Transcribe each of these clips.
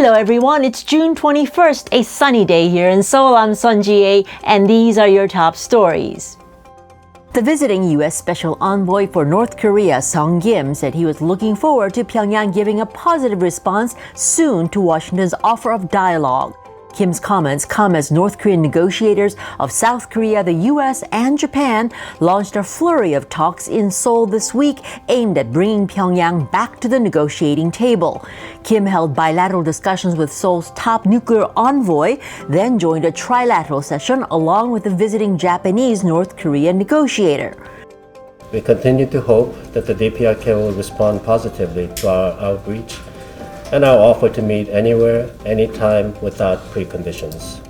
Hello everyone, it's June 21st, a sunny day here in Seoul. I'm Sun Ji-ae, and these are your top stories. The visiting U.S. Special Envoy for North Korea, Sung Kim, said he was looking forward to Pyongyang giving a positive response soon to Washington's offer of dialogue. Kim's comments come as North Korean negotiators of South Korea, the U.S., and Japan launched a flurry of talks in Seoul this week aimed at bringing Pyongyang back to the negotiating table. Kim held bilateral discussions with Seoul's top nuclear envoy, then joined a trilateral session along with the visiting Japanese North Korean negotiator. We continue to hope that the DPRK will respond positively to our outreach and our offer to meet anywhere, anytime, without preconditions.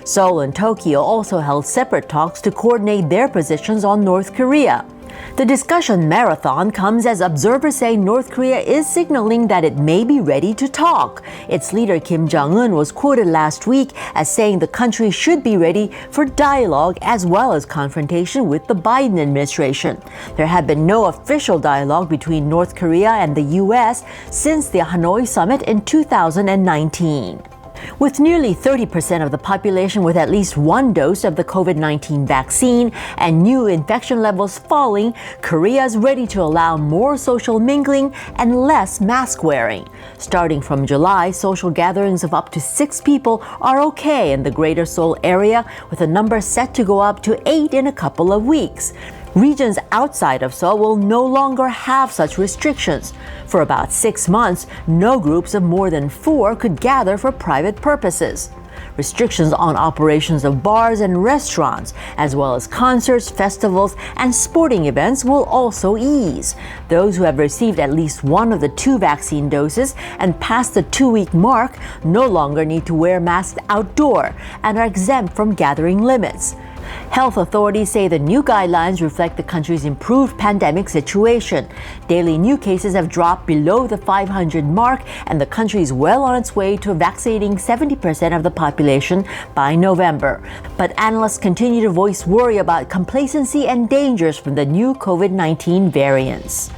Seoul and Tokyo also held separate talks to coordinate their positions on North Korea. The discussion marathon comes as observers say North Korea is signaling that it may be ready to talk. Its leader Kim Jong-un was quoted last week as saying the country should be ready for dialogue as well as confrontation with the Biden administration. There had been no official dialogue between North Korea and the U.S. since the Hanoi summit in 2019. With nearly 30% of the population with at least one dose of the COVID-19 vaccine and new infection levels falling, Korea is ready to allow more social mingling and less mask wearing. Starting from July, social gatherings of up to 6 people are okay in the Greater Seoul area, with the number set to go up to 8 in a couple of weeks. Regions outside of Seoul will no longer have such restrictions. For about 6 months, no groups of more than 4 could gather for private purposes. Restrictions on operations of bars and restaurants, as well as concerts, festivals, and sporting events will also ease. Those who have received at least one of the 2 vaccine doses and passed the 2-week mark no longer need to wear masks outdoor and are exempt from gathering limits. Health authorities say the new guidelines reflect the country's improved pandemic situation. Daily new cases have dropped below the 500 mark, and the country is well on its way to vaccinating 70% of the population by November. But analysts continue to voice worry about complacency and dangers from the new COVID-19 variants.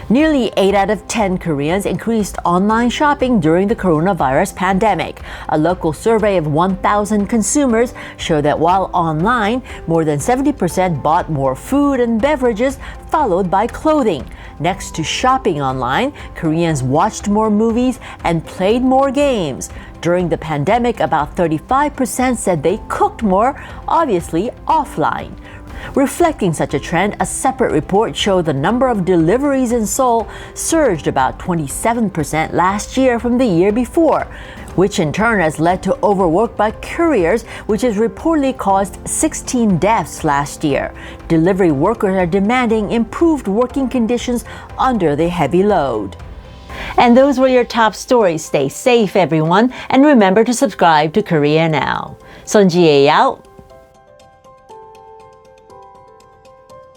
Nearly 8 out of 10 Koreans increased online shopping during the coronavirus pandemic. A local survey of 1,000 consumers showed that while online, more than 70% bought more food and beverages, followed by clothing. Next to shopping online, Koreans watched more movies and played more games. During the pandemic, about 35% said they cooked more, obviously offline. Reflecting such a trend, a separate report showed the number of deliveries in Seoul surged about 27% last year from the year before, which in turn has led to overwork by couriers, which has reportedly caused 16 deaths last year. Delivery workers are demanding improved working conditions under the heavy load. And those were your top stories. Stay safe, everyone, and remember to subscribe to Korea Now. Sun Ji-ae out.